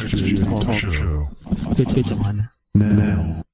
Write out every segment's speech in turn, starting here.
XJ Talk Show. It's on. Now.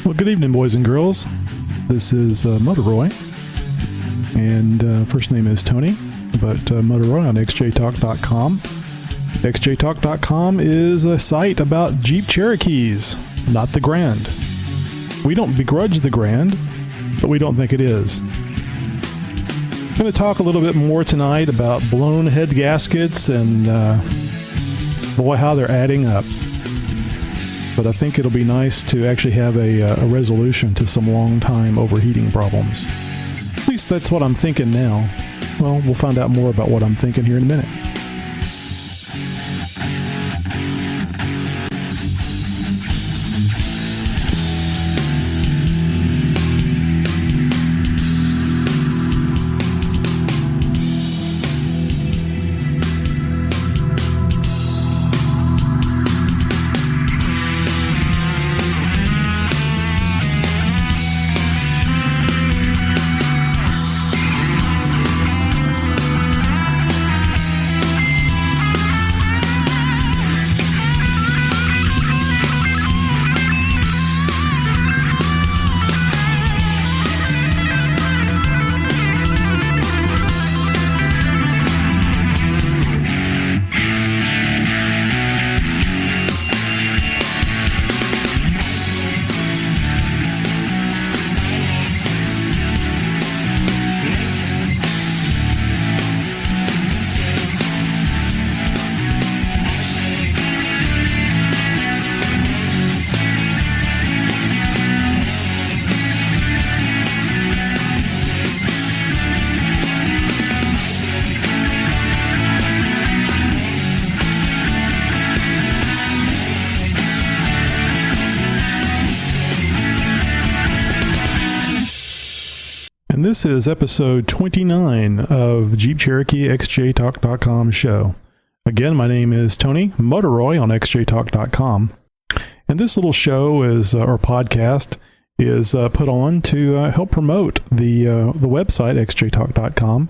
Well, good evening, boys and girls. This is Mudderoy, and first name is Tony, but Mudderoy on xjtalk.com. xjtalk.com is a site about Jeep Cherokees, not the Grand. We don't begrudge the Grand, but we don't think it is. I'm going to talk a little bit more tonight about blown head gaskets and, boy, how they're adding up. But I think it'll be nice to actually have a resolution to some long-time overheating problems. At least that's what I'm thinking now. Well, we'll find out more about what I'm thinking here in a minute. And this is episode 29 of Jeep Cherokee xjtalk.com show. Again, my name is Tony Mudderoy on xjtalk.com. And this little show is, or podcast, is put on to help promote the website xjtalk.com.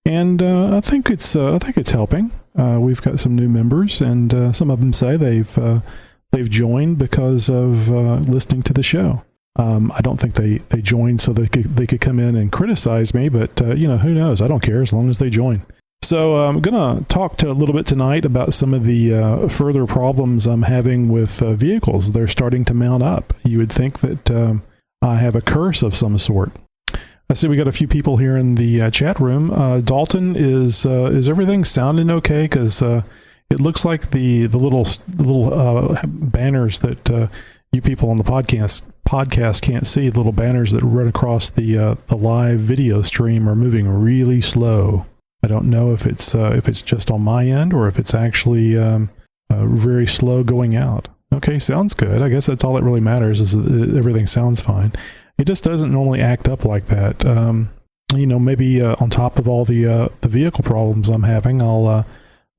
And I think it's helping. We've got some new members, and some of them say they've joined because of listening to the show. I don't think they joined so they could come in and criticize me, but who knows? I don't care as long as they join. So I'm going to talk a little bit tonight about some of the further problems I'm having with vehicles. They're starting to mount up. You would think that I have a curse of some sort. I see we got a few people here in the chat room. Dalton, is everything sounding okay? Because it looks like the little banners that you people on the podcast can't see, the little banners that run across the live video stream are moving really slow. I don't know if it's just on my end or if it's actually very slow going out. Okay, sounds good. I guess that's all that really matters is that everything sounds fine. It just doesn't normally act up like that. Maybe on top of all the vehicle problems I'm having, I'll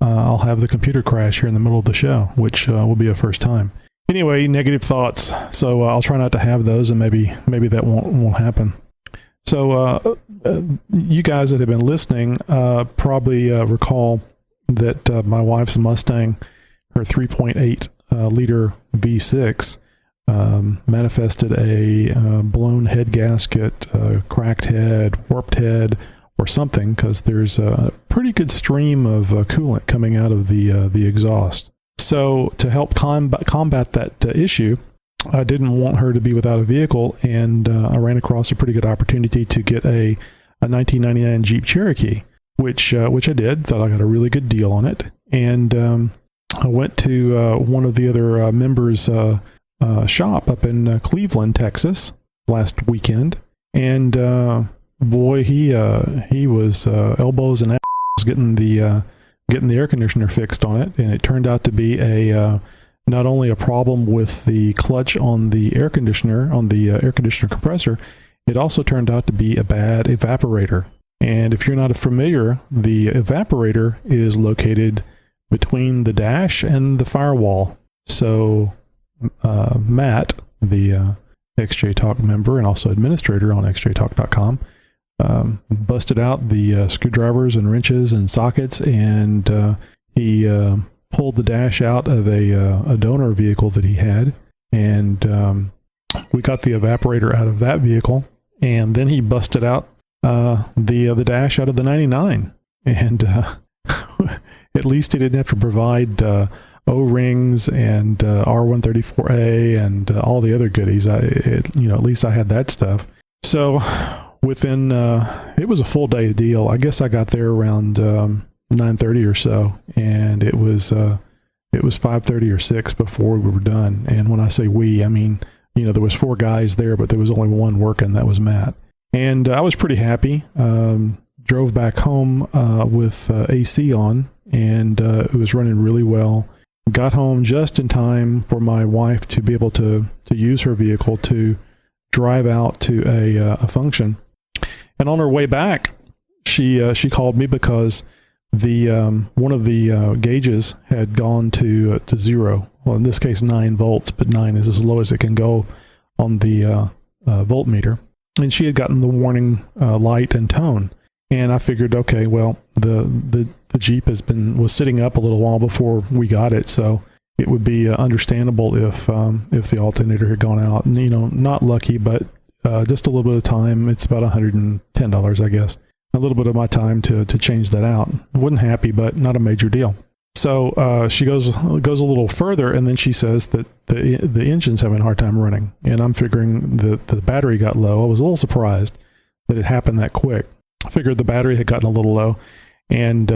have the computer crash here in the middle of the show, which will be a first time. Anyway, negative thoughts. So I'll try not to have those, and maybe that won't happen. So you guys that have been listening probably recall that my wife's Mustang, her 3.8 liter V6, manifested a blown head gasket, cracked head, warped head, or something, because there's a pretty good stream of coolant coming out of the exhaust. So to help combat that issue, I didn't want her to be without a vehicle, and I ran across a pretty good opportunity to get a 1999 Jeep Cherokee, which I did. Thought I got a really good deal on it, and I went to one of the other members' shop up in Cleveland, Texas, last weekend, and boy, he was elbows and ass getting getting the air conditioner fixed on it, and it turned out to be not only a problem with the clutch on the air conditioner, air conditioner compressor, it also turned out to be a bad evaporator. And if you're not familiar, the evaporator is located between the dash and the firewall. So Matt, the XJTalk member and also administrator on xjtalk.com, busted out the screwdrivers and wrenches and sockets, and he pulled the dash out of a donor vehicle that he had, and we got the evaporator out of that vehicle, and then he busted out the dash out of the 99, and at least he didn't have to provide O-rings and R134A and all the other goodies. At least I had that stuff. So within it was a full day deal. I guess I got there around 9:30 or so, and it was 5:30 or 6 before we were done. And when I say we, I mean, there was 4 guys there, but there was only one working. That was Matt. And I was pretty happy. Drove back home with AC on, and it was running really well. Got home just in time for my wife to be able to use her vehicle to drive out to a function. And on her way back, she called me because the one of the gauges had gone to 0. Well, in this case 9 volts, but 9 is as low as it can go on the voltmeter. And she had gotten the warning light and tone. And I figured, okay, well, the Jeep was sitting up a little while before we got it, so it would be understandable if the alternator had gone out. And not lucky, but just a little bit of time. It's about $110, I guess. A little bit of my time to change that out. I wasn't happy, but not a major deal. So she goes a little further, and then she says that the engine's having a hard time running. And I'm figuring that the battery got low. I was a little surprised that it happened that quick. I figured the battery had gotten a little low, and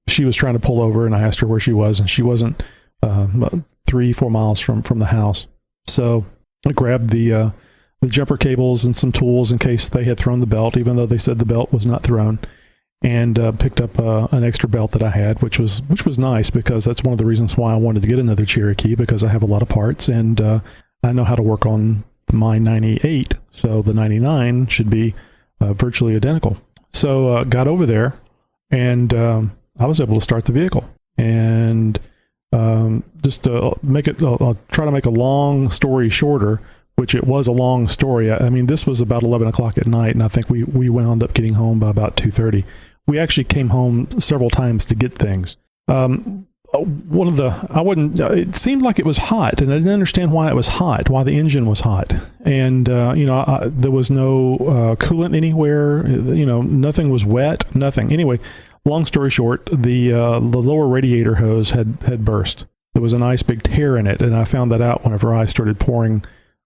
she was trying to pull over, and I asked her where she was, and she wasn't 3-4 miles from the house. So I grabbed the jumper cables and some tools in case they had thrown the belt, even though they said the belt was not thrown, and picked up an extra belt that I had, which was nice, because that's one of the reasons why I wanted to get another Cherokee, because I have a lot of parts, and I know how to work on my 98, so the 99 should be virtually identical. So got over there, and I was able to start the vehicle. And just to I'll try to make a long story shorter, which it was a long story. I mean, this was about 11 o'clock at night, and I think we wound up getting home by about 2:30. We actually came home several times to get things. It seemed like it was hot, and I didn't understand why it was hot, why the engine was hot. And, there was no coolant anywhere, nothing was wet, nothing. Anyway, long story short, the lower radiator hose had burst. There was a nice big tear in it, and I found that out whenever I started pouring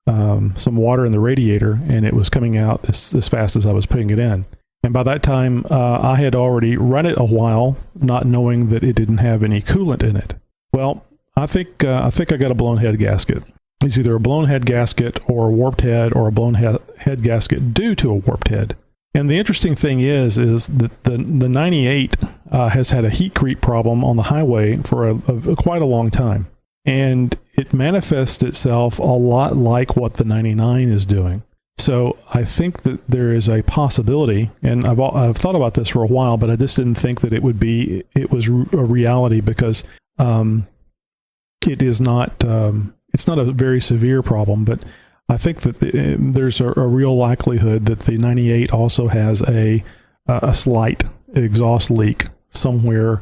some water in the radiator, and it was coming out as fast as I was putting it in. And by that time, I had already run it a while, not knowing that it didn't have any coolant in it. Well, I think I got a blown head gasket. It's either a blown head gasket or a warped head, or a blown head gasket due to a warped head. And the interesting thing is that the 98 has had a heat creep problem on the highway for quite a long time. And it manifests itself a lot like what the 99 is doing. So I think that there is a possibility, and I've thought about this for a while, but I just didn't think that it was a reality, because it is not, it's not a very severe problem, but I think that there's a real likelihood that the 98 also has a slight exhaust leak somewhere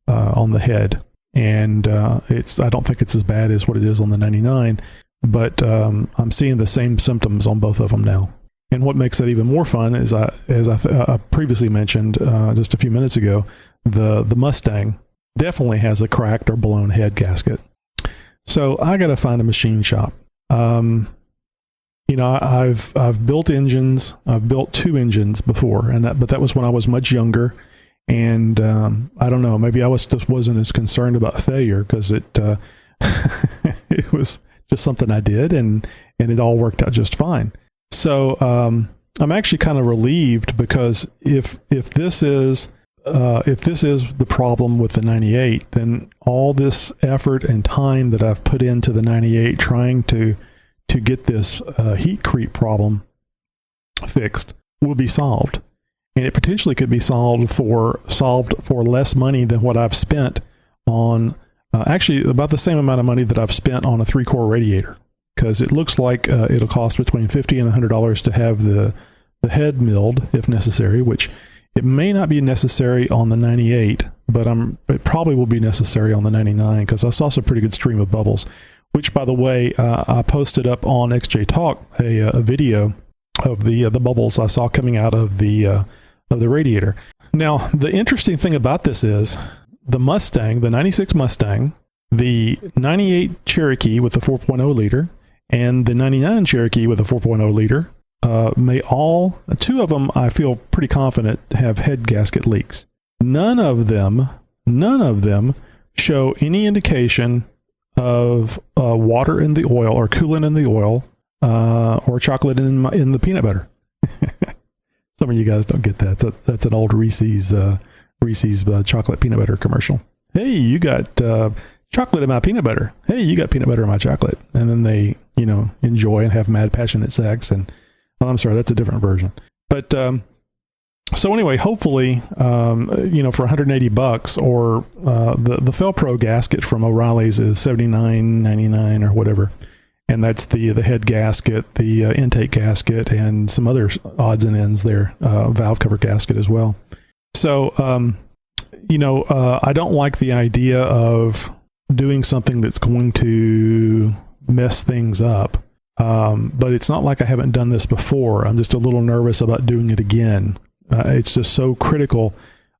on the head. And I don't think it's as bad as what it is on the 99. But I'm seeing the same symptoms on both of them now. And what makes that even more fun is, as I previously mentioned just a few minutes ago, the Mustang definitely has a cracked or blown head gasket. So I got to find a machine shop. I've built engines. I've built 2 engines before, but that was when I was much younger. And I don't know, maybe I just wasn't as concerned about failure, because it was just something I did, and it all worked out just fine. So I'm actually kind of relieved, because if this is if this is the problem with the 98, then all this effort and time that I've put into the 98 trying to get this heat creep problem fixed will be solved. And it potentially could be solved for less money than what I've spent on, actually about the same amount of money that I've spent on a 3-core radiator. Because it looks like it'll cost between $50 and $100 to have the head milled if necessary, which it may not be necessary on the 98, but it probably will be necessary on the 99 because I saw some pretty good stream of bubbles, which, by the way, I posted up on XJTalk a video of the bubbles I saw coming out of the radiator. Now, the interesting thing about this is the Mustang, the 96 Mustang, the 98 Cherokee with the 4.0 liter, and the 99 Cherokee with a 4.0 liter two of them, I feel pretty confident, have head gasket leaks. None of them show any indication of water in the oil or coolant in the oil or chocolate in the peanut butter. Some of you guys don't get that. That's an old Reese's chocolate peanut butter commercial. Hey, you got chocolate in my peanut butter. Hey, you got peanut butter in my chocolate. And then they, enjoy and have mad passionate sex. And I'm sorry, that's a different version. But so anyway, hopefully, for $180 or the Felpro gasket from O'Reilly's is $79.99 or whatever. And that's the head gasket, the intake gasket, and some other odds and ends there, valve cover gasket as well. So, I don't like the idea of doing something that's going to mess things up. But it's not like I haven't done this before. I'm just a little nervous about doing it again. It's just so critical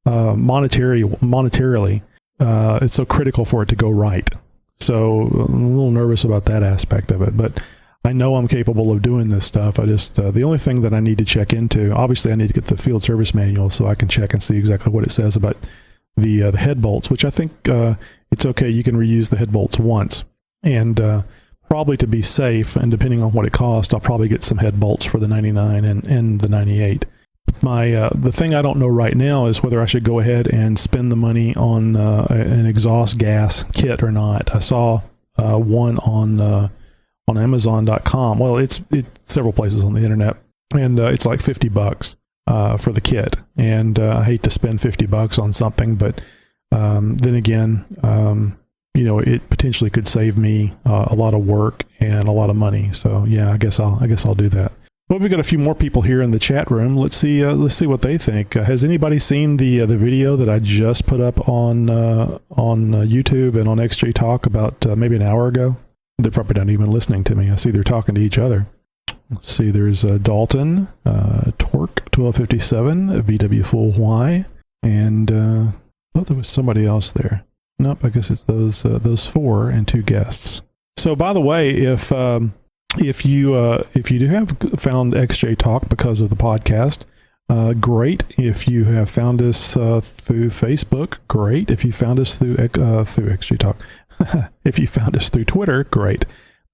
monetarily. It's so critical for it to go right. So I'm a little nervous about that aspect of it. But I know I'm capable of doing this stuff. I just the only thing that I need to check into, obviously I need to get the field service manual so I can check and see exactly what it says about the head bolts, which I think it's okay. You can reuse the head bolts once. And probably to be safe, and depending on what it costs, I'll probably get some head bolts for the 99 and the 98. The thing I don't know right now is whether I should go ahead and spend the money on an exhaust gas kit or not. I saw one on Amazon.com. Well, it's several places on the internet, and it's like $50 for the kit. And I hate to spend $50 on something, but then again, it potentially could save me a lot of work and a lot of money. So yeah, I guess I'll do that. Well, we've got a few more people here in the chat room. Let's see what they think. Has anybody seen the video that I just put up on YouTube and on XJTalk about maybe an hour ago? They're probably not even listening to me. I see they're talking to each other. Let's see. There's Dalton, Torque 1257, VW Full Y, and I thought there was somebody else there. Nope, I guess it's those four and two guests. So, by the way, if you do have found XJ Talk because of the podcast, great. If you have found us through Facebook, great. If you found us through XJ Talk, if you found us through Twitter, great.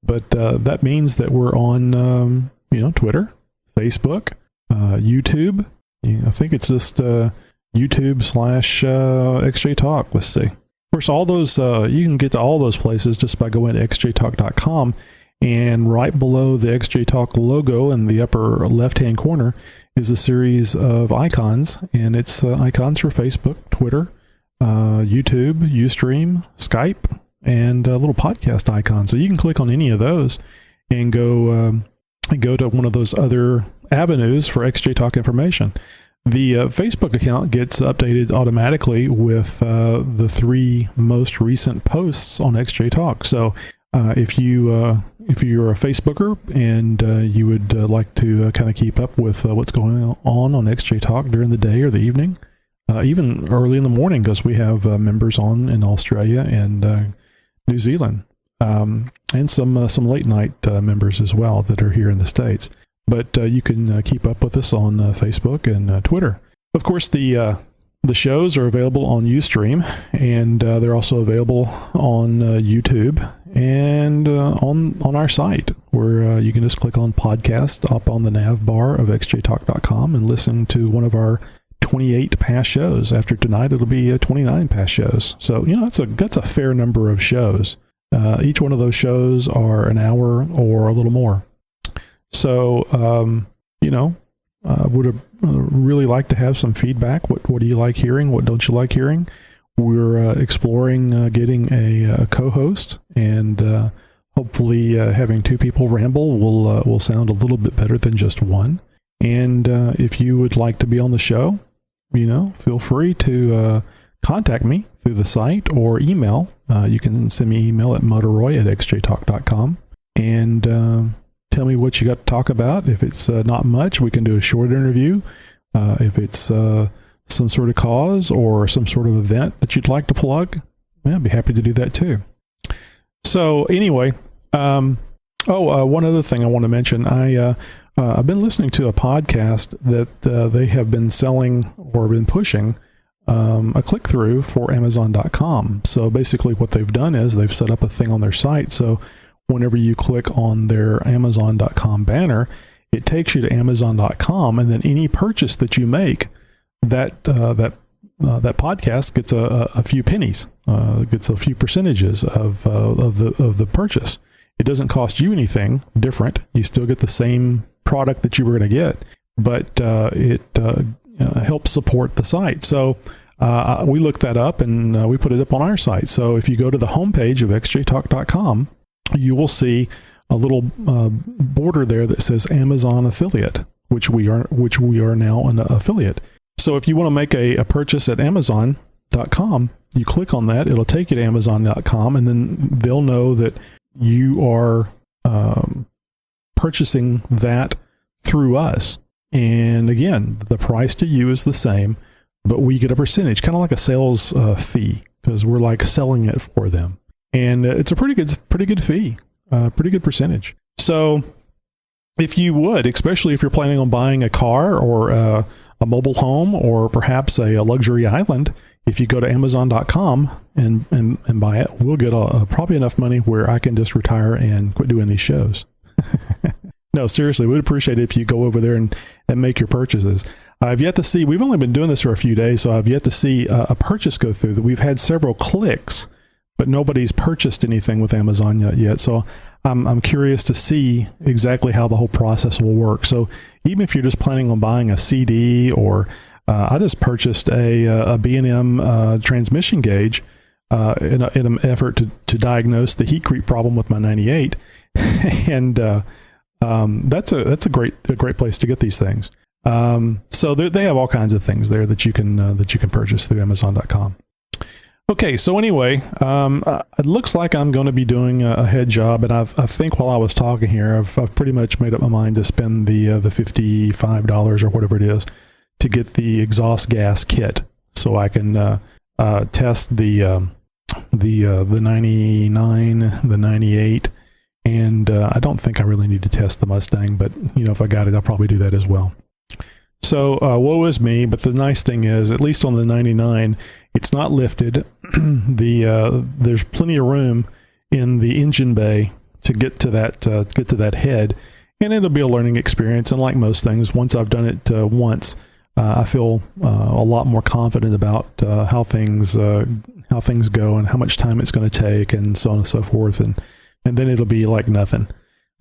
But that means that we're on Twitter, Facebook, YouTube. I think it's just YouTube/XJ Talk. Let's see. Of course, all those you can get to all those places just by going to xjtalk.com, and right below the XJ Talk logo in the upper left-hand corner is a series of icons, and it's icons for Facebook, Twitter, YouTube, Ustream, Skype, and a little podcast icon. So you can click on any of those and go to one of those other avenues for XJ Talk information. The Facebook account gets updated automatically with the 3 most recent posts on XJ Talk. So if you're a Facebooker and you would like to kind of keep up with what's going on XJ Talk during the day or the evening, even early in the morning, because we have members on in Australia and New Zealand, and some late night members as well that are here in the States. But you can keep up with us on Facebook and Twitter. Of course, the shows are available on Ustream, and they're also available on YouTube and on our site, where you can just click on podcast up on the nav bar of xjtalk.com and listen to one of our 28 past shows. After tonight, it'll be 29 past shows. So, that's a fair number of shows. Each one of those shows are an hour or a little more. So, would really like to have some feedback. What do you like hearing? What don't you like hearing? We're exploring getting a co-host, and hopefully having two people ramble will sound a little bit better than just one. And if you would like to be on the show, feel free to contact me through the site or email. You can send me email at mudderoy@xjtalk.com and tell me what you got to talk about. If it's not much, we can do a short interview. If it's some sort of cause or some sort of event that you'd like to plug, I'd be happy to do that too. So anyway, one other thing I want to mention. I've been listening to a podcast that they have been selling or been pushing a click-through for Amazon.com. So basically what they've done is they've set up a thing on their site. So whenever you click on their Amazon.com banner, it takes you to Amazon.com, and then any purchase that you make, that podcast gets a few pennies, gets a few percentages of the purchase. It doesn't cost you anything different. You still get the same product that you were going to get, but it helps support the site. So we looked that up, and we put it up on our site. So if you go to the homepage of xjtalk.com, you will see a little border there that says Amazon affiliate, which we are now an affiliate. So if you want to make a purchase at Amazon.com, you click on that, it'll take you to Amazon.com, and then they'll know that you are purchasing that through us. And again, the price to you is the same, but we get a percentage, kind of like a sales fee, because we're like selling it for them. And it's a pretty good fee, pretty good percentage. So if you would, especially if you're planning on buying a car or a mobile home or perhaps a luxury island, if you go to Amazon.com and buy it, we'll get probably enough money where I can just retire and quit doing these shows. No, seriously, we'd appreciate it if you go over there and make your purchases. I've yet to see, we've only been doing this for a few days, so I've yet to see a purchase go through. That we've had several clicks, but nobody's purchased anything with Amazon yet. So I'm curious to see exactly how the whole process will work. So even if you're just planning on buying a CD, or I just purchased a B&M transmission gauge in an effort to diagnose the heat creep problem with my 98, and that's a great place to get these things. So they have all kinds of things there that you can purchase through Amazon.com. Okay, so anyway, it looks like I'm going to be doing a head job, and I think while I was talking here, I've pretty much made up my mind to spend the $55 or whatever it is to get the exhaust gas kit, so I can test the 99, the 98, and I don't think I really need to test the Mustang, but if I got it, I'll probably do that as well. So woe is me, but the nice thing is, at least on the 99, it's not lifted. There's plenty of room in the engine bay to get to that head, and it'll be a learning experience. And like most things, once I've done it once, I feel a lot more confident about how things go and how much time it's going to take, and so on and so forth. And then it'll be like nothing.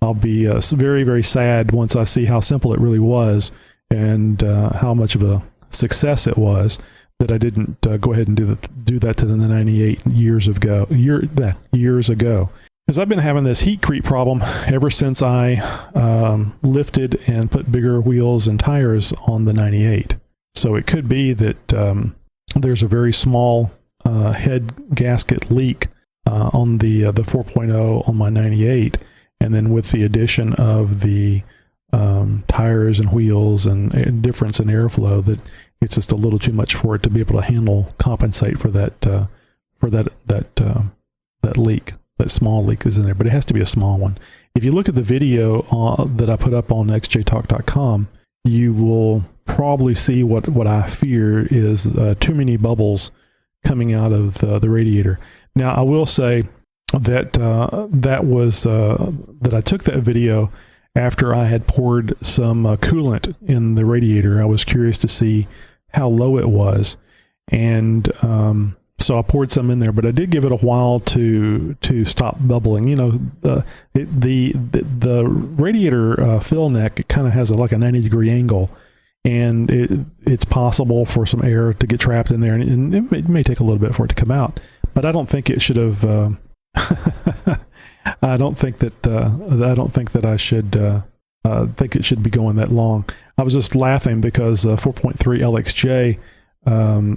I'll be very, very sad once I see how simple it really was, and how much of a success it was that I didn't go ahead and do that to the 98 years ago. Because I've been having this heat creep problem ever since I lifted and put bigger wheels and tires on the 98. So it could be that there's a very small head gasket leak on the 4.0 on my 98, and then with the addition of the tires and wheels and difference in airflow, that it's just a little too much for it to be able to compensate for that leak. That small leak is in there, but it has to be a small one. If you look at the video that I put up on xjtalk.com, you will probably see what I fear is too many bubbles coming out of the radiator. Now, I will say that that I took that video after I had poured some coolant in the radiator. I was curious to see how low it was. And so I poured some in there, but I did give it a while to stop bubbling. You know, the radiator fill neck kind of has like a 90-degree angle, and it's possible for some air to get trapped in there, and it may take a little bit for it to come out. But I don't think it should have. I don't think that I should think it should be going that long. I was just laughing because 4.3 LXJ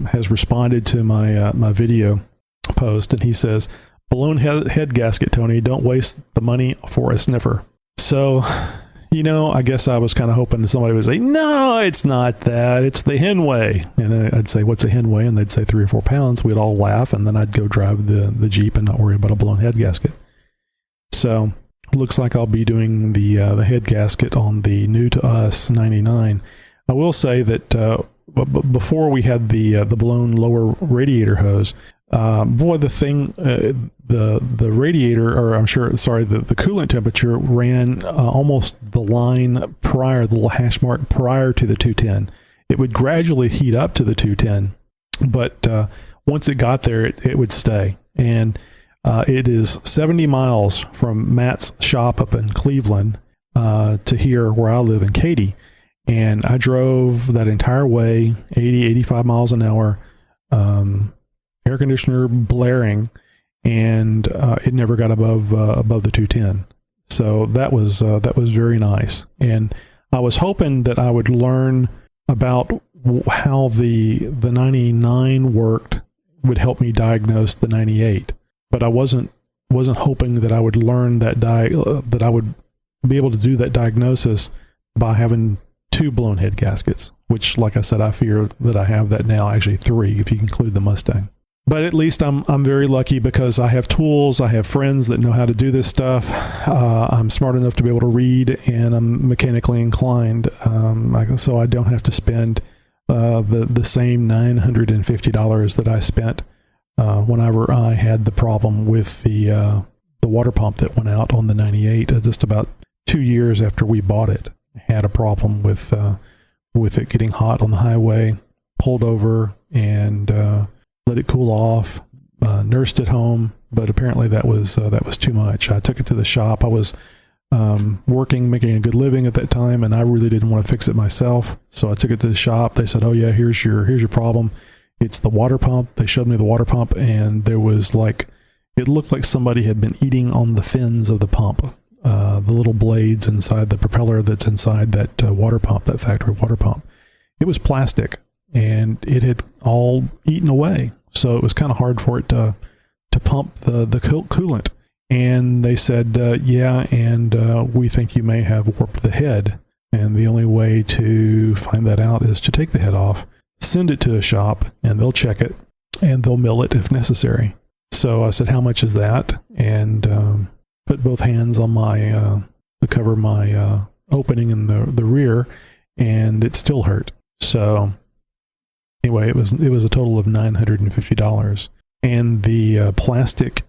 has responded to my video post, and he says, "Balloon head gasket, Tony. Don't waste the money for a sniffer." So, you know, I guess I was kind of hoping that somebody would say, "No, it's not that. It's the Henway." And I'd say, "What's a Henway?" And they'd say 3 or 4 pounds. We'd all laugh, and then I'd go drive the Jeep and not worry about a blown head gasket. So, looks like I'll be doing the head gasket on the new to us 99. I will say that before we had the blown lower radiator hose, boy, the thing, the radiator, or I'm sure, sorry, the coolant temperature ran almost the line prior, the little hash mark prior to the 210. It would gradually heat up to the 210, but once it got there, it would stay. And it is 70 miles from Matt's shop up in Cleveland to here where I live in Katy. And I drove that entire way, 80, 85 miles an hour, air conditioner blaring, and it never got above the 210. So that was very nice. And I was hoping that I would learn about how the 99 worked would help me diagnose the 98. But I wasn't hoping that I would learn that I would be able to do that diagnosis by having 2 blown head gaskets, which, like I said, I fear that I have that now, actually 3 if you include the Mustang. But at least I'm very lucky because I have tools, I have friends that know how to do this stuff. I'm smart enough to be able to read, and I'm mechanically inclined, so I don't have to spend the same $950 that I spent whenever I had the problem with the water pump that went out on the 98 just about 2 years after we bought it. Had a problem with it getting hot on the highway, pulled over and let it cool off, nursed it home, but apparently that was too much. I took it to the shop. I was working, making a good living at that time, and I really didn't want to fix it myself. So I took it to the shop. They said, "Oh yeah, here's your problem. It's the water pump." They showed me the water pump, and there was it looked like somebody had been eating on the fins of the pump. The little blades inside the propeller that's inside that water pump, that factory water pump. It was plastic, and it had all eaten away. So it was kind of hard for it to pump the coolant. And they said, yeah, and we think you may have warped the head. And the only way to find that out is to take the head off, send it to a shop, and they'll check it, and they'll mill it if necessary. So I said, "How much is that?" And put both hands on to cover my opening in the rear, and it still hurt. So anyway, it was a total of $950. And the plastic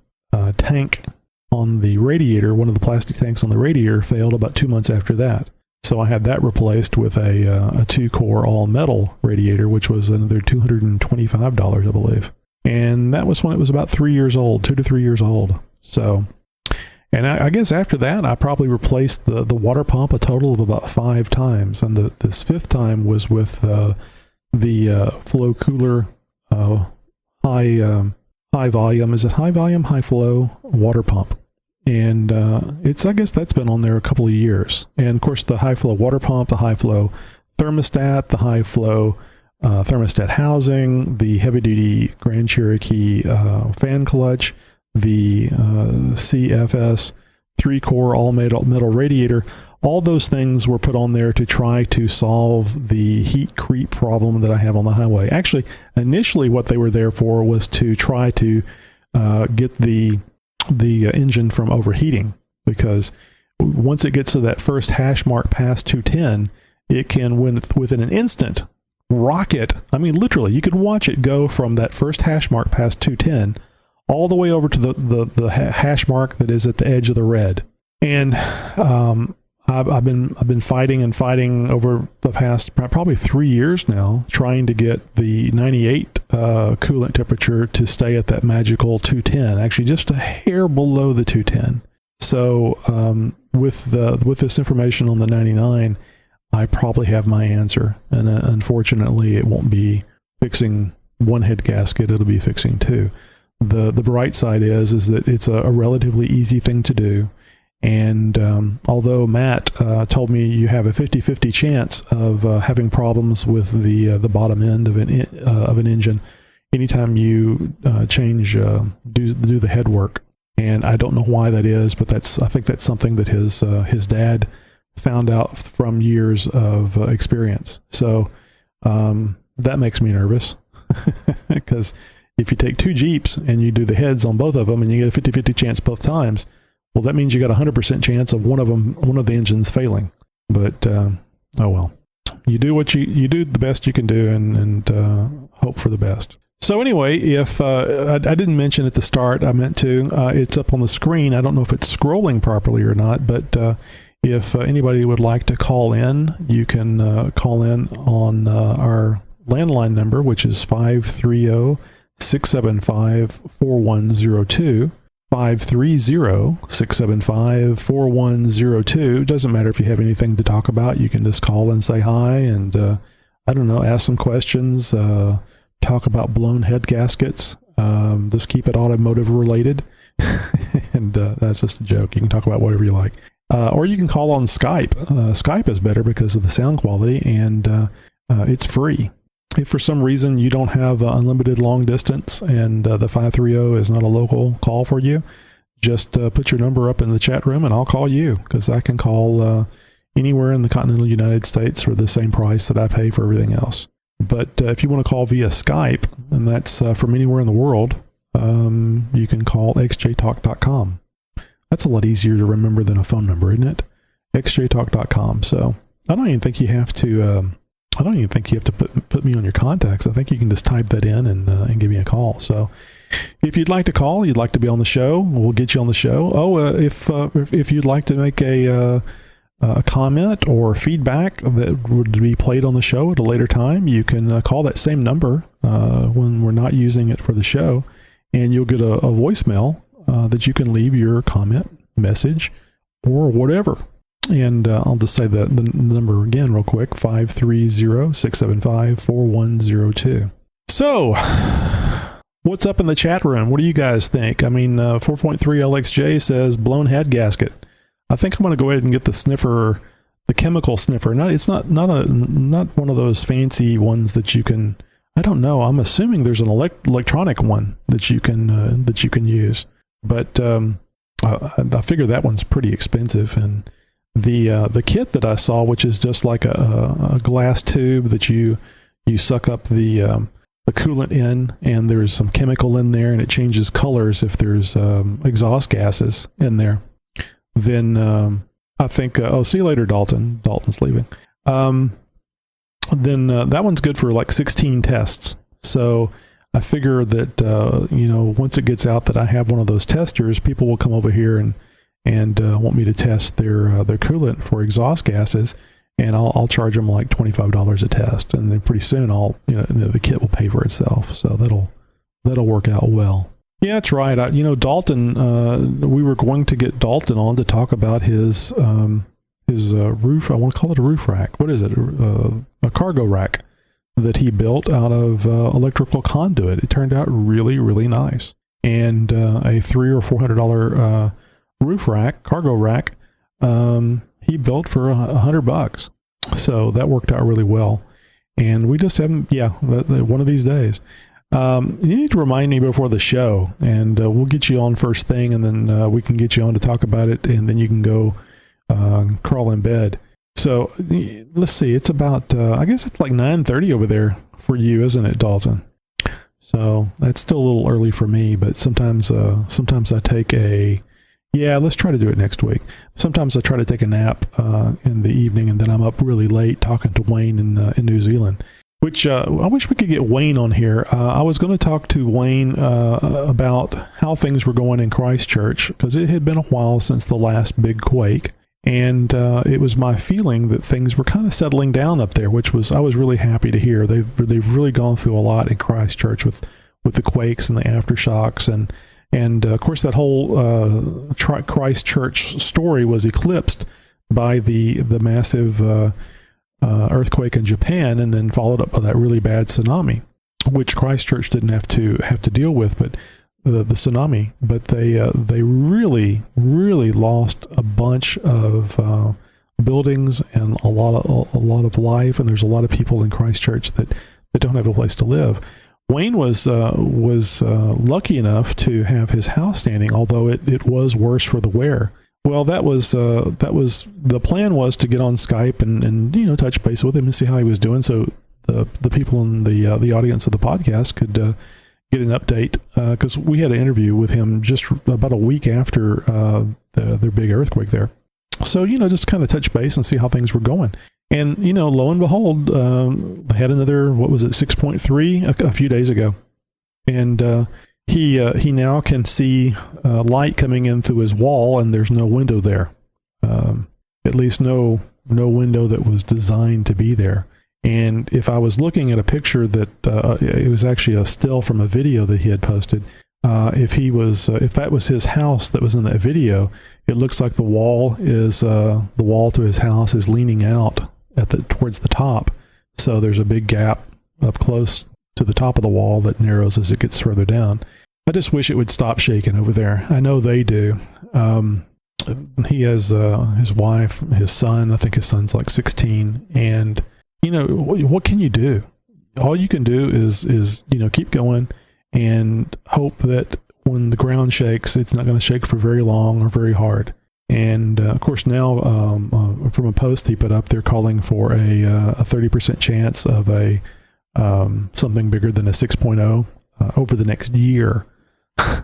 tank on the radiator, one of the plastic tanks on the radiator, failed about 2 months after that. So I had that replaced with a 2-core all-metal radiator, which was another $225, I believe. And that was when it was about 3 years old, 2 to 3 years old. So, and I guess after that, I probably replaced the water pump a total of about 5 times. And this 5th time was with the flow cooler, high volume. Is it high volume, high flow water pump? And I guess that's been on there a couple of years. And of course, the high flow water pump, the high flow thermostat, the high flow thermostat housing, the heavy duty Grand Cherokee fan clutch, the CFS 3-core all metal radiator. All those things were put on there to try to solve the heat creep problem that I have on the highway. Actually, initially what they were there for was to try to get the engine from overheating, because once it gets to that first hash mark past 210, it can, within an instant, rocket. I mean, literally, you can watch it go from that first hash mark past 210 all the way over to the hash mark that is at the edge of the red. And I've been fighting over the past probably 3 years now, trying to get the 98 coolant temperature to stay at that magical 210. Actually, just a hair below the 210. So with this information on the 99, I probably have my answer. And unfortunately, it won't be fixing one head gasket; it'll be fixing two. The bright side is that it's a relatively easy thing to do. And although Matt told me you have a 50-50 chance of having problems with the bottom end of an engine anytime you do the head work, and I don't know why that is, but I think that's something that his dad found out from years of experience. So that makes me nervous because if you take two Jeeps and you do the heads on both of them and you get a 50-50 chance both times, well, that means you got a 100% chance of one of the engines failing. But oh well, you do you do the best you can do and hope for the best. So anyway, if I didn't mention at the start, I meant to. It's up on the screen. I don't know if it's scrolling properly or not, but if anybody would like to call in, you can call in on our landline number, which is 530-675-4102. 530-675-4102. Doesn't matter if you have anything to talk about. You can just call and say hi and, I don't know, ask some questions, talk about blown head gaskets, just keep it automotive related. And that's just a joke. You can talk about whatever you like. Or you can call on Skype. Skype is better because of the sound quality, and it's free. If for some reason you don't have unlimited long distance and the 530 is not a local call for you, just put your number up in the chat room and I'll call you, because I can call anywhere in the continental United States for the same price that I pay for everything else. But if you want to call via Skype, and that's from anywhere in the world, you can call xjtalk.com. That's a lot easier to remember than a phone number, isn't it? xjtalk.com. So I don't even think you have to put me on your contacts. I think you can just type that in and give me a call. So if you'd like to call, you'd like to be on the show, we'll get you on the show. If you'd like to make a comment or feedback that would be played on the show at a later time, you can call that same number when we're not using it for the show, and you'll get a voicemail that you can leave your comment, message, or whatever. And I'll just say the number again real quick, 530-675-4102. So, what's up in the chat room? What do you guys think? I mean, 4.3 LXJ says blown head gasket. I think I'm going to go ahead and get the sniffer, the chemical sniffer. It's not one of those fancy ones that you can. I don't know. I'm assuming there's an electronic one that you can use, but I figure that one's pretty expensive. And the kit that I saw, which is just like a glass tube that you suck up the coolant in, and there's some chemical in there, and it changes colors if there's exhaust gases in there. Then I think, see you later, Dalton. Dalton's leaving. Then that one's good for like 16 tests. So I figure that, once it gets out that I have one of those testers, people will come over here and want me to test their coolant for exhaust gases, and I'll charge them like $25 a test, and then pretty soon the kit will pay for itself. So that'll work out well. Yeah, that's right. Dalton. We were going to get Dalton on to talk about his roof. I want to call it a roof rack. What is it? A cargo rack that he built out of electrical conduit. It turned out really, really nice, and a $300 or $400 roof rack, cargo rack, he built for $100. So that worked out really well. And we just haven't, one of these days. You need to remind me before the show, and we'll get you on first thing, and then we can get you on to talk about it, and then you can go crawl in bed. So let's see, it's about, I guess it's like 9:30 over there for you, isn't it, Dalton? So that's still a little early for me, but sometimes I take let's try to do it next week. Sometimes I try to take a nap in the evening, and then I'm up really late talking to Wayne in New Zealand, which I wish we could get Wayne on here. I was going to talk to Wayne about how things were going in Christchurch, because it had been a while since the last big quake, And it was my feeling that things were kind of settling down up there, I was really happy to hear. They've really gone through a lot in Christchurch with the quakes and the aftershocks, and of course that whole Christchurch story was eclipsed by the massive earthquake in Japan, and then followed up by that really bad tsunami, which Christchurch didn't have to deal with, but the tsunami. But they really lost a bunch of buildings and a lot of life, and there's a lot of people in Christchurch that don't have a place to live. Wayne was lucky enough to have his house standing, although it was worse for the wear. Well, that was the plan, was to get on Skype and touch base with him and see how he was doing, so the people in the audience of the podcast could get an update, because we had an interview with him just about a week after their big earthquake there. So just kind of touch base and see how things were going. And lo and behold, they had another, 6.3 a few days ago, and he now can see light coming in through his wall, and there's no window there. At least no window that was designed to be there. And if I was looking at a picture that it was actually a still from a video that he had posted, if that was his house that was in that video, it looks like the wall to his house is leaning out towards the top. So there's a big gap up close to the top of the wall that narrows as it gets further down. I just wish it would stop shaking over there. I know they do. He has his wife, his son. I think his son's like 16, and what can you do? All you can do is keep going and hope that when the ground shakes, it's not going to shake for very long or very hard. And of course now, from a post he put up, they're calling for a 30% chance of a something bigger than a 6.0 over the next year.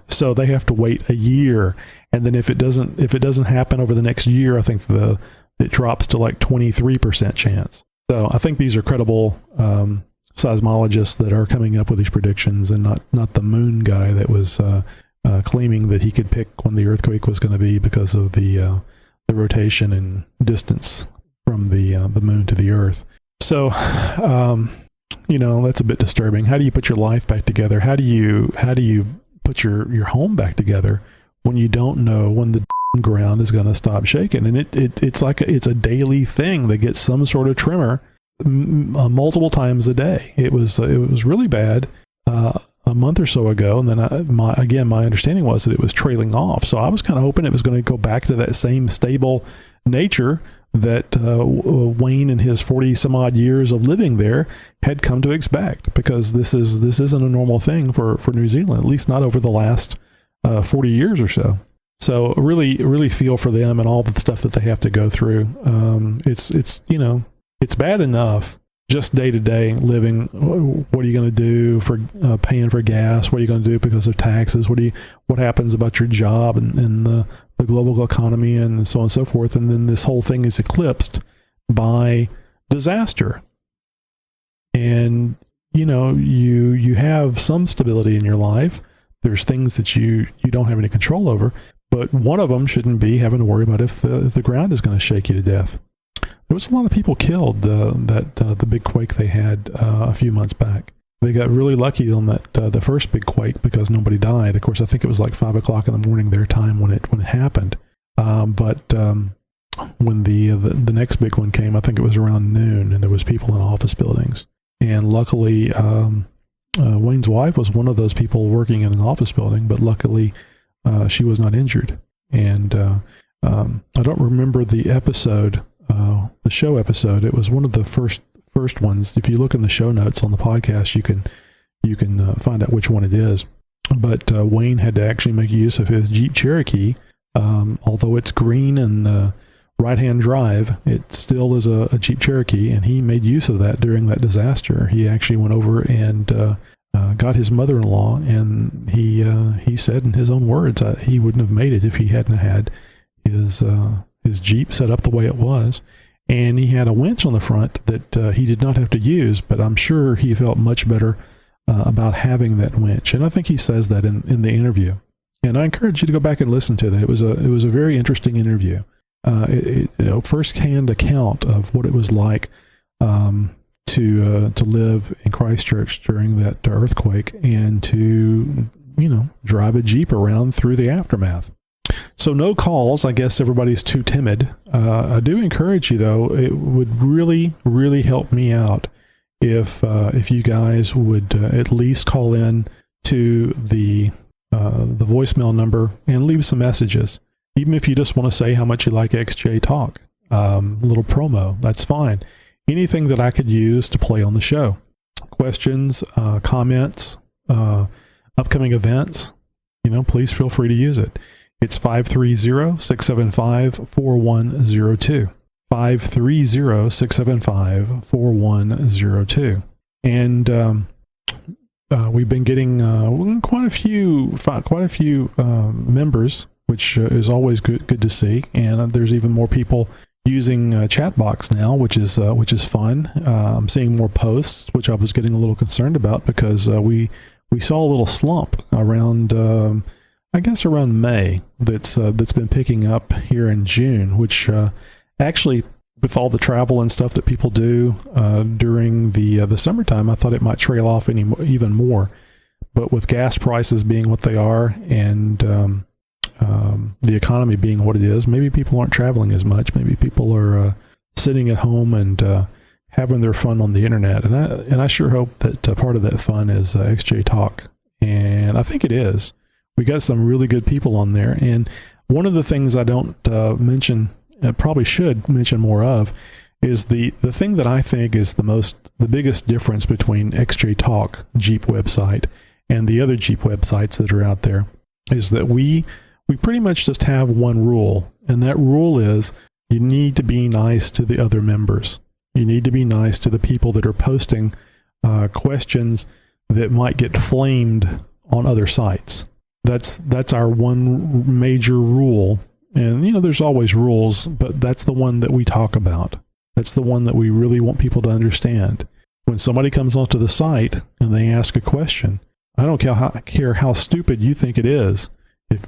So they have to wait a year, and then if it doesn't happen over the next year, I think it drops to like 23% chance. So I think these are credible seismologists that are coming up with these predictions, and not the moon guy that was claiming that he could pick when the earthquake was going to be because of the rotation and distance from the moon to the earth. So that's a bit disturbing. How do you put your life back together? How do you put your home back together when you don't know when the ground is going to stop shaking? And it's like it's a daily thing. They get some sort of tremor multiple times a day. It was really bad a month or so ago, and then my understanding was that it was trailing off. So I was kind of hoping it was going to go back to that same stable nature that Wayne in his 40 some odd years of living there had come to expect, because this isn't a normal thing for New Zealand, at least not over the last 40 years or so. So really feel for them and all the stuff that they have to go through. It's bad enough just day to day living. What are you going to do for paying for gas? What are you going to do because of taxes? What happens about your job and the global economy and so on and so forth? And then this whole thing is eclipsed by disaster. And you have some stability in your life. There's things that you don't have any control over, but one of them shouldn't be having to worry about if the ground is going to shake you to death. There was a lot of people killed the big quake they had a few months back. They got really lucky on the first big quake because nobody died. Of course, I think it was like 5 o'clock in the morning their time when it happened. But when the next big one came, I think it was around noon, and there was people in office buildings. And luckily, Wayne's wife was one of those people working in an office building, but luckily she was not injured. And I don't remember the episode. The show episode. It was one of the first ones. If you look in the show notes on the podcast, you can find out which one it is. But Wayne had to actually make use of his Jeep Cherokee, although it's green and right-hand drive. It still is a Jeep Cherokee, and he made use of that during that disaster. He actually went over and got his mother-in-law, and he said in his own words he wouldn't have made it if he hadn't had his Jeep set up the way it was. And he had a winch on the front that he did not have to use, but I'm sure he felt much better about having that winch. And I think he says that in the interview. And I encourage you to go back and listen to that. It was a very interesting interview. first-hand account of what it was like to live in Christchurch during that earthquake and to drive a Jeep around through the aftermath. So no calls. I guess everybody's too timid. I do encourage you, though. It would really, really help me out if you guys would at least call in to the voicemail number and leave some messages. Even if you just want to say how much you like XJ Talk, little promo, that's fine. Anything that I could use to play on the show. Questions, comments, upcoming events, please feel free to use it. It's 530-675-4102. 530-675-4102. And we've been getting quite a few members, which is always good to see. And there's even more people using chat box now, which is fun. I'm seeing more posts, which I was getting a little concerned about because we saw a little slump around around May that's been picking up here in June, which actually, with all the travel and stuff that people do during the summertime, I thought it might trail off even more. But with gas prices being what they are and the economy being what it is, maybe people aren't traveling as much. Maybe people are sitting at home and having their fun on the internet. And I sure hope that part of that fun is XJ Talk. And I think it is. We got some really good people on there. And one of the things I don't mention, probably should mention more of, is the thing that I think is the biggest difference between XJ Talk Jeep website and the other Jeep websites that are out there is that we pretty much just have one rule, and that rule is you need to be nice to the other members. You need to be nice to the people that are posting questions that might get flamed on other sites. That's our one major rule. And, there's always rules, but that's the one that we talk about. That's the one that we really want people to understand. When somebody comes onto the site and they ask a question, I don't care how stupid you think it is.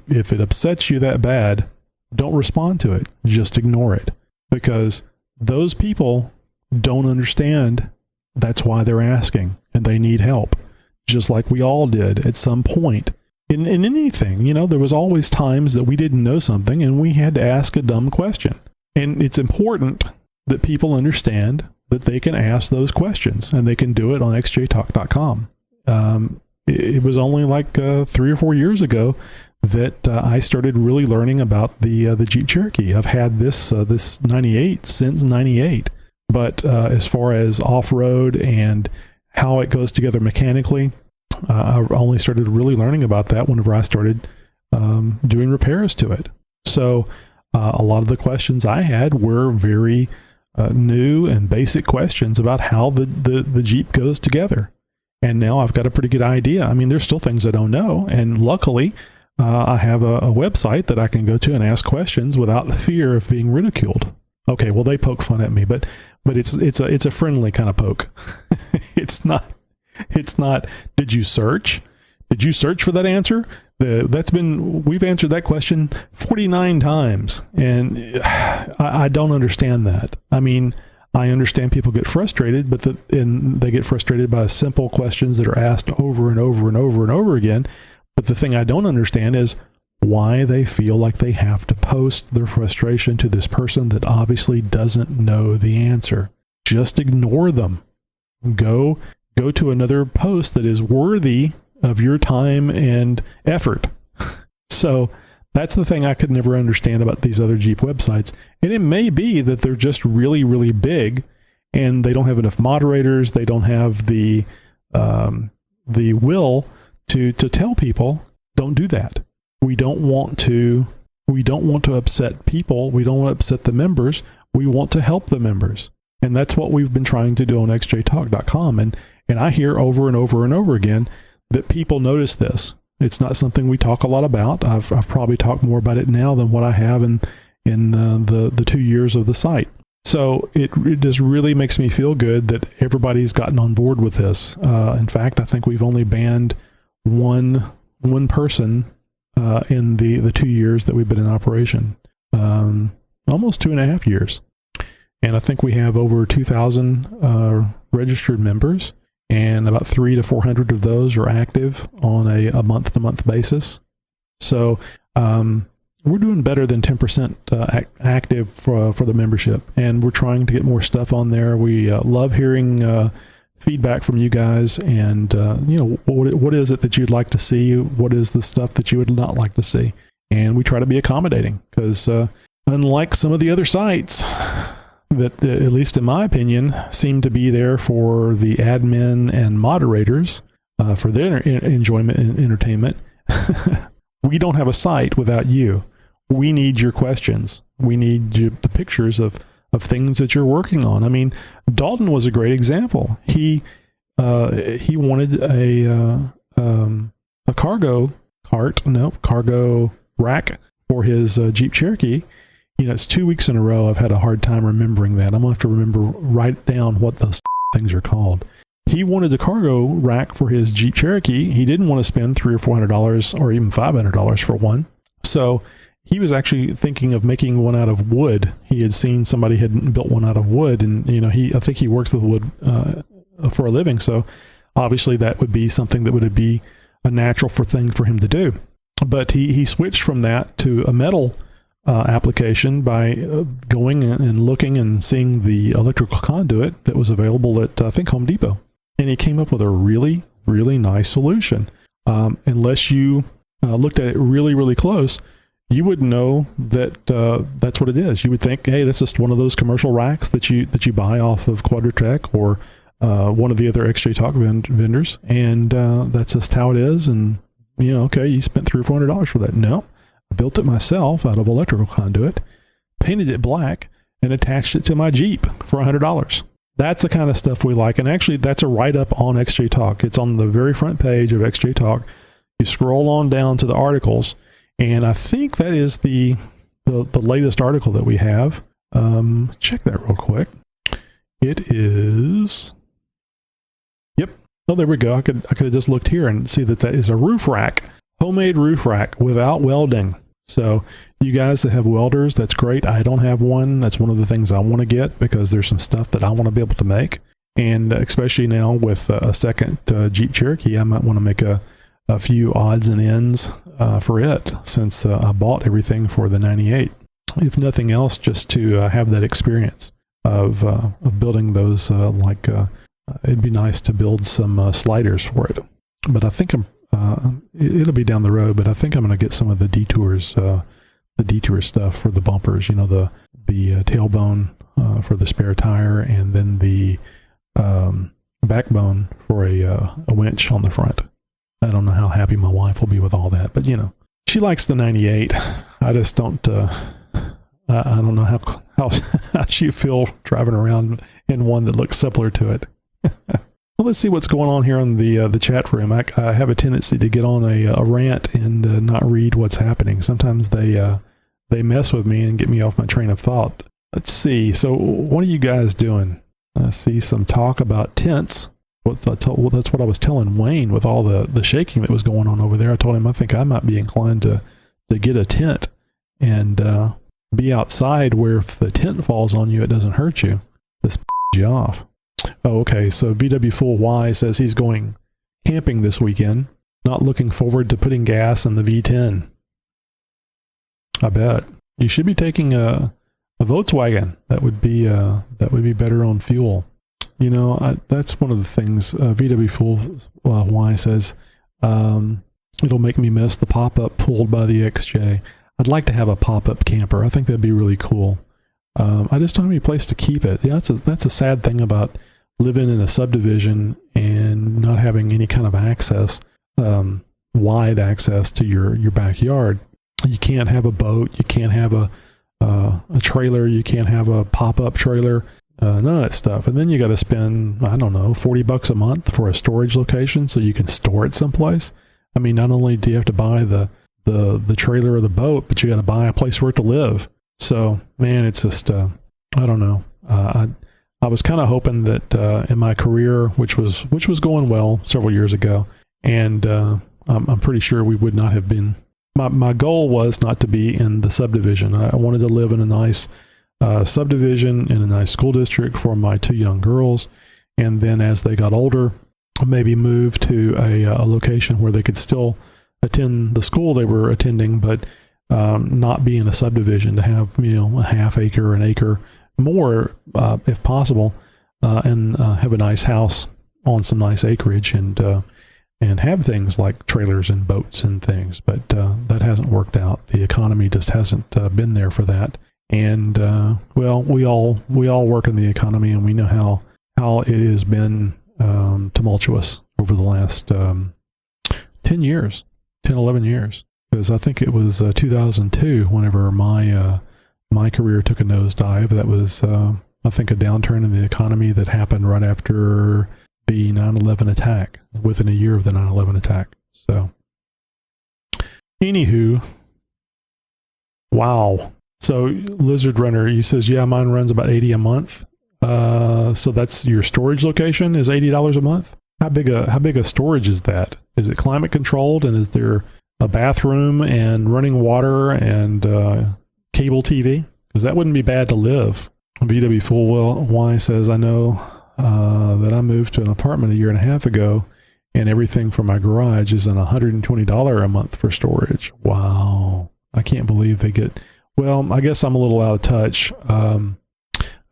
If it upsets you that bad, don't respond to it. Just ignore it. Because those people don't understand. That's why they're asking, and they need help. Just like we all did at some point. In anything, there was always times that we didn't know something and we had to ask a dumb question. And it's important that people understand that they can ask those questions, and they can do it on xjtalk.com. It was only like 3 or 4 years ago that I started really learning about the Jeep Cherokee. I've had this 98 since 98. But as far as off-road and how it goes together mechanically, I only started really learning about that whenever I started doing repairs to it. So a lot of the questions I had were very new and basic questions about how the Jeep goes together. And now I've got a pretty good idea. I mean, there's still things I don't know. And luckily, I have a website that I can go to and ask questions without the fear of being ridiculed. Okay, well, they poke fun at me, but it's a friendly kind of poke. It's not, did you search? Did you search for that answer? We've answered that question 49 times, and I don't understand that. I mean, I understand people get frustrated, and they get frustrated by simple questions that are asked over and over and over and over again. But the thing I don't understand is why they feel like they have to post their frustration to this person that obviously doesn't know the answer. Just ignore them. Go to another post that is worthy of your time and effort. So that's the thing I could never understand about these other Jeep websites. And it may be that they're just really, really big and they don't have enough moderators. They don't have the will to tell people, don't do that. We don't want to upset people. We don't want to upset the members. We want to help the members. And that's what we've been trying to do on xjtalk.com. And I hear over and over and over again that people notice this. It's not something we talk a lot about. I've probably talked more about it now than what I have in the 2 years of the site. So it just really makes me feel good that everybody's gotten on board with this. In fact, I think we've only banned one person in the 2 years that we've been in operation. almost 2.5 years. And I think we have over 2,000 registered members, and about 300 to 400 of those are active on a month-to-month basis. So we're doing better than 10% active for the membership, and we're trying to get more stuff on there. We love hearing feedback from you guys, and what is it that you'd like to see? What is the stuff that you would not like to see? And we try to be accommodating, because unlike some of the other sites that, at least in my opinion, seem to be there for the admin and moderators for their enjoyment and entertainment, we don't have a site without you. We need your questions. We need the pictures of things that you're working on. I mean, Dalton was a great example. He wanted a cargo rack for his Jeep Cherokee. It's 2 weeks in a row I've had a hard time remembering that. I'm going to have to write down what those things are called. He wanted a cargo rack for his Jeep Cherokee. He didn't want to spend $300 or $400 or even $500 for one. So he was actually thinking of making one out of wood. He had seen somebody had built one out of wood, and I think he works with wood for a living. So obviously that would be something that would be a natural thing for him to do. But he switched from that to a metal application by going and looking and seeing the electrical conduit that was available at, I think, Home Depot. And he came up with a really, really nice solution. Unless you looked at it really, really close, you wouldn't know that that's what it is. You would think, hey, that's just one of those commercial racks that you buy off of Quadratech or one of the other XJTalk vendors, and that's just how it is. And okay, you spent $300 or $400 for that. No. I built it myself out of electrical conduit, painted it black, and attached it to my Jeep for $100. That's the kind of stuff we like. And actually, that's a write-up on XJTalk. It's on the very front page of XJTalk. You scroll on down to the articles, and I think that is the latest article that we have. Check that real quick. It is... Yep. Oh, there we go. I could have just looked here and see that is a roof rack. Homemade roof rack without welding. So you guys that have welders, that's great. I don't have one. That's one of the things I want to get, because there's some stuff that I want to be able to make. And especially now with a second Jeep Cherokee, I might want to make a few odds and ends for it, since I bought everything for the 98. If nothing else, just to have that experience of building those. It'd be nice to build some sliders for it. But I think it'll be down the road, but I think I'm going to get some of the detour stuff for the bumpers, the tailbone for the spare tire, and then the backbone for a winch on the front. I don't know how happy my wife will be with all that, but she likes the 98. I just don't, I don't know how she feel driving around in one that looks similar to it. Well, let's see what's going on here in the chat room. I have a tendency to get on a rant and not read what's happening. Sometimes they mess with me and get me off my train of thought. Let's see. So what are you guys doing? I see some talk about tents. That's what I was telling Wayne with all the shaking that was going on over there. I told him I think I might be inclined to get a tent and be outside, where if the tent falls on you, it doesn't hurt you. This you off. Oh, okay. So VW Full Y says he's going camping this weekend. Not looking forward to putting gas in the V10. I bet. You should be taking a Volkswagen. That would be better on fuel. That's one of the things. VW Full Y says it'll make me miss the pop-up pulled by the XJ. I'd like to have a pop-up camper. I think that'd be really cool. I just don't have any place to keep it. Yeah, that's a sad thing about living in a subdivision and not having any kind of access, wide access to your backyard. You can't have a boat. You can't have a trailer. You can't have a pop-up trailer. None of that stuff. And then you got to spend, I don't know, $40 a month for a storage location so you can store it someplace. I mean, not only do you have to buy the trailer or the boat, but you got to buy a place for it to live. So, man, it's just, I don't know. I was kind of hoping that in my career, which was going well several years ago, and I'm pretty sure we would not have been my goal was not to be in the subdivision. I wanted to live in a nice subdivision in a nice school district for my 2 young girls. And then as they got older, maybe move to a location where they could still attend the school they were attending, but not be in a subdivision, to have, a half acre, an acre more, if possible, and have a nice house on some nice acreage, and have things like trailers and boats and things. But that hasn't worked out. The economy just hasn't been there for that. And well, we all work in the economy, and we know how it has been tumultuous over the last 10 years, 11 years. Because I think it was 2002 whenever my career took a nosedive. That was, I think, a downturn in the economy that happened right after the 9/11 attack, within a year of the 9/11 attack. So, anywho, wow. So, Lizard Runner, he says, yeah, mine runs about $80 a month. So that's your storage location is $80 a month. How big a storage is that? Is it climate controlled, and is there a bathroom and running water and cable TV? Because that wouldn't be bad to live. VW Fullwell Y says, I know that I moved to an apartment a year and a half ago, and everything from my garage is an $120 a month for storage. Wow. I can't believe they get... Well, I guess I'm a little out of touch.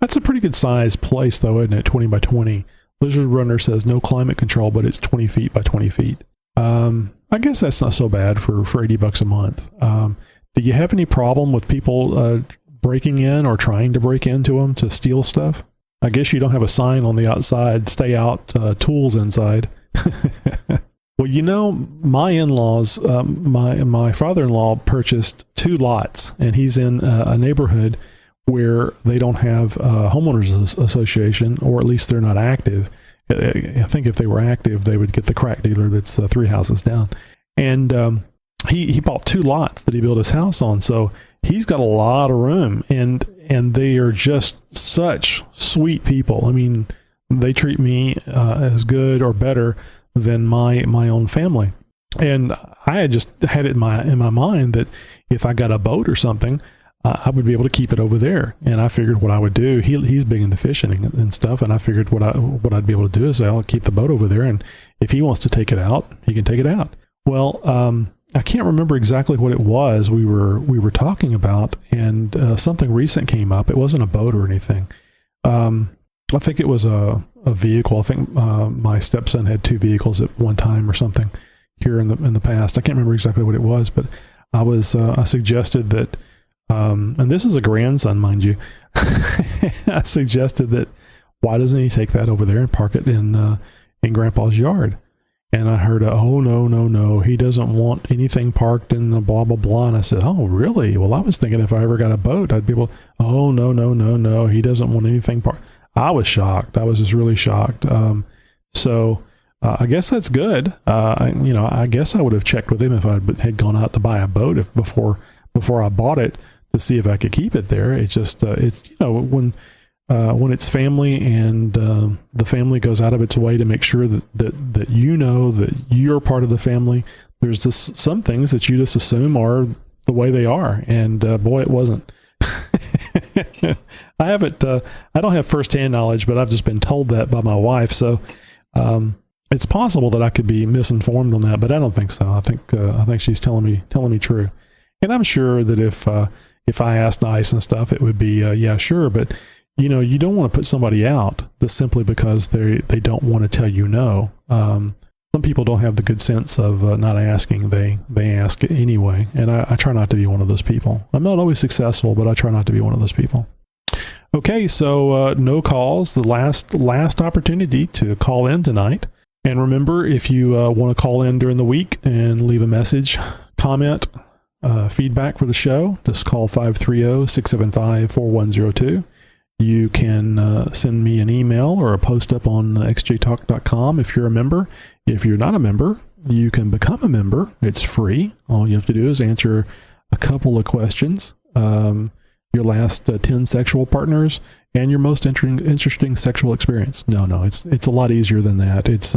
That's a pretty good size place, though, isn't it? 20 by 20. Lizard Runner says no climate control, but it's 20 feet by 20 feet. I guess that's not so bad for $80 a month. Do you have any problem with people breaking in or trying to break into them to steal stuff? I guess you don't have a sign on the outside, stay out, tools inside. Well, my in-laws, my father-in-law purchased 2 lots, and he's in a neighborhood where they don't have a homeowners association, or at least they're not active. I think if they were active, they would get the crack dealer that's 3 houses down. And he bought 2 lots that he built his house on, so he's got a lot of room, and they are just such sweet people. I mean, they treat me as good or better than my own family. And I had just had it in my mind that if I got a boat or something, I would be able to keep it over there. And I figured what I would do, he's big into fishing and stuff, and I figured what I'd be able to do is I'll keep the boat over there, and if he wants to take it out, he can take it out. Well, I can't remember exactly what it was we were talking about, and something recent came up. It wasn't a boat or anything. I think it was a vehicle. I think my stepson had 2 vehicles at one time or something here in the past. I can't remember exactly what it was, but I suggested that, and this is a grandson, mind you. I suggested that, why doesn't he take that over there and park it in Grandpa's yard? And I heard, oh, no, he doesn't want anything parked in the blah, blah, blah. And I said, oh, really? Well, I was thinking if I ever got a boat, I'd be able, oh, no, he doesn't want anything parked. I was shocked. I was just really shocked. So I guess that's good. I guess I would have checked with him if I had gone out to buy a boat before I bought it, to see if I could keep it there. It's just, when it's family, and the family goes out of its way to make sure that that you're part of the family, there's just some things that you just assume are the way they are. And boy, it wasn't. I don't have firsthand knowledge, but I've just been told that by my wife. So it's possible that I could be misinformed on that, but I don't think so. I think she's telling me true. And I'm sure that if I asked nice and stuff, it would be, yeah, sure. But, you don't want to put somebody out just simply because they don't want to tell you no. Some people don't have the good sense of not asking. They ask anyway. And I try not to be one of those people. I'm not always successful, but I try not to be one of those people. Okay, so no calls. The last opportunity to call in tonight. And remember, if you want to call in during the week and leave a message, comment, feedback for the show, just call 530-675-4102. You can send me an email or a post up on xjtalk.com if you're a member. If you're not a member, you can become a member. It's free. All you have to do is answer a couple of questions. your last 10 sexual partners, and your most interesting sexual experience. No, it's a lot easier than that. It's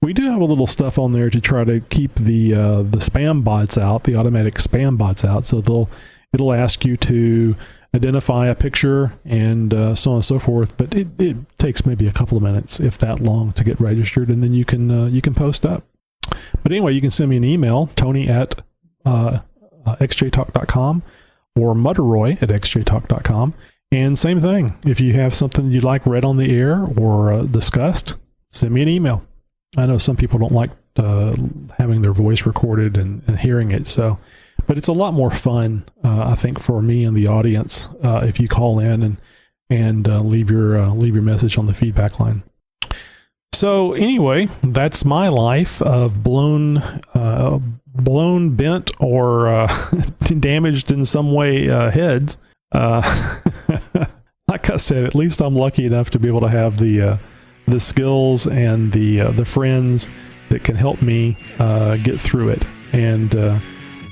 we do have a little stuff on there to try to keep the spam bots out, the automatic spam bots out. So it'll ask you to identify a picture and so on and so forth. But it takes maybe a couple of minutes, if that long, to get registered, and then you can post up. But anyway, you can send me an email, Tony at xjtalk.com or mudderoy at xjtalk.com. And same thing, if you have something you'd like read on the air or discussed, send me an email. I know some people don't like having their voice recorded and hearing it, but it's a lot more fun, I think, for me and the audience if you call in and leave your message on the feedback line. So anyway, that's my life of blown, bent, or damaged in some way heads. Like I said, at least I'm lucky enough to be able to have the skills and the friends that can help me get through it, and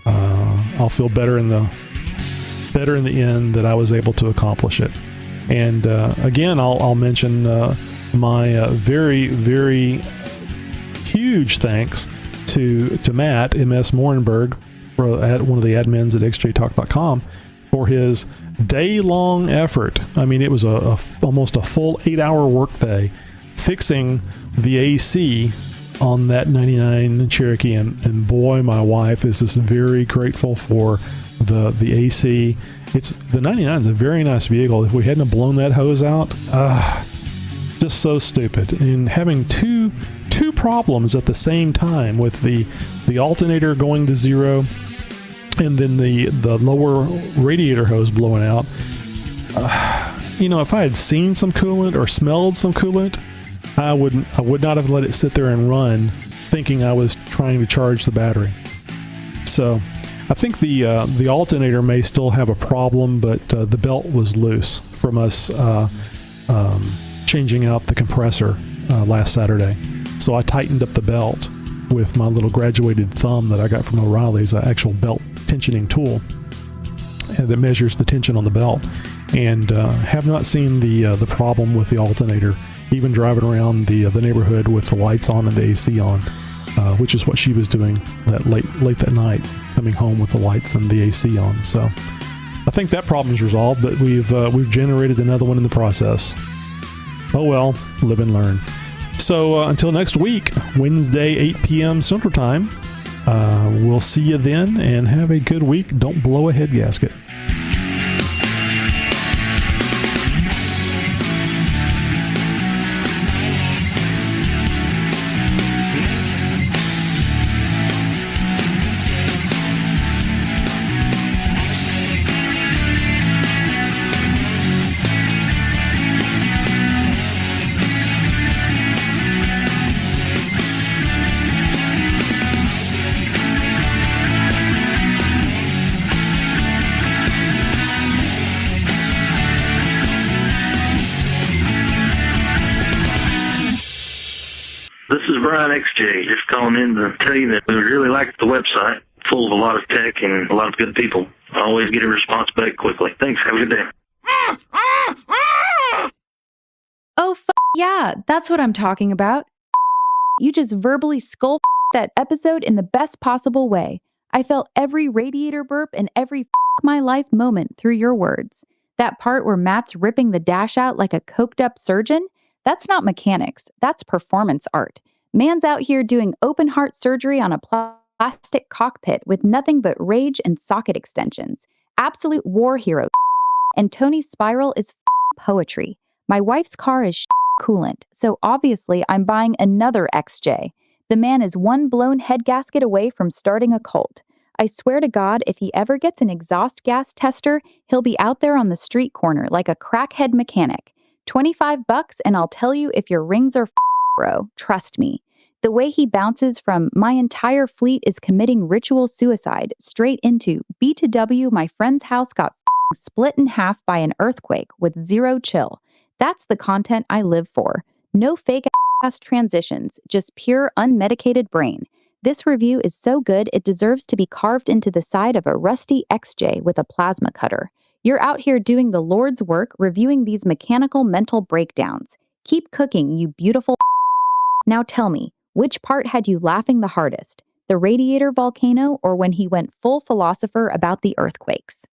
I'll feel better in the end that I was able to accomplish it. And again, I'll mention my very, very huge thanks to Matt M.S. Morenberg, at one of the admins at xjtalk.com, for his day-long effort. I mean, it was almost a full 8-hour workday fixing the AC on that 99 Cherokee, and boy, my wife is just very grateful for the AC. The 99 is a very nice vehicle. If we hadn't blown that hose out, just so stupid. And having two problems at the same time, with the alternator going to zero and then the lower radiator hose blowing out. If I had seen some coolant or smelled some coolant, I would not have let it sit there and run, thinking I was trying to charge the battery. So I think the alternator may still have a problem, but the belt was loose from us changing out the compressor last Saturday. So I tightened up the belt with my little graduated thumb that I got from O'Reilly's, an actual belt tensioning tool that measures the tension on the belt, and have not seen the problem with the alternator, even driving around the neighborhood with the lights on and the AC on, which is what she was doing that late that night, coming home with the lights and the AC on. So I think that problem's resolved, but we've generated another one in the process. Oh well, live and learn. So until next week, Wednesday, 8 p.m. Central Time, we'll see you then, and have a good week. Don't blow a head gasket. This is Brian XJ, just calling in to tell you that we really like the website, full of a lot of tech and a lot of good people. I always get a response back quickly. Thanks, have a good day. Oh, yeah, that's what I'm talking about. You just verbally skull that episode in the best possible way. I felt every radiator burp and every my life moment through your words. That part where Matt's ripping the dash out like a coked up surgeon, that's not mechanics, that's performance art. Man's out here doing open heart surgery on a plastic cockpit with nothing but rage and socket extensions. Absolute war hero. And Tony's spiral is poetry. My wife's car is coolant, so obviously I'm buying another XJ. The man is one blown head gasket away from starting a cult. I swear to God, if he ever gets an exhaust gas tester, he'll be out there on the street corner like a crackhead mechanic. $25 and I'll tell you if your rings are bro. Trust me. The way he bounces from my entire fleet is committing ritual suicide straight into B2W, my friend's house got split in half by an earthquake with zero chill. That's the content I live for. No fake ass transitions, just pure unmedicated brain. This review is so good it deserves to be carved into the side of a rusty XJ with a plasma cutter. You're out here doing the Lord's work, reviewing these mechanical mental breakdowns. Keep cooking, you beautiful. Now tell me, which part had you laughing the hardest? The radiator volcano or when he went full philosopher about the earthquakes?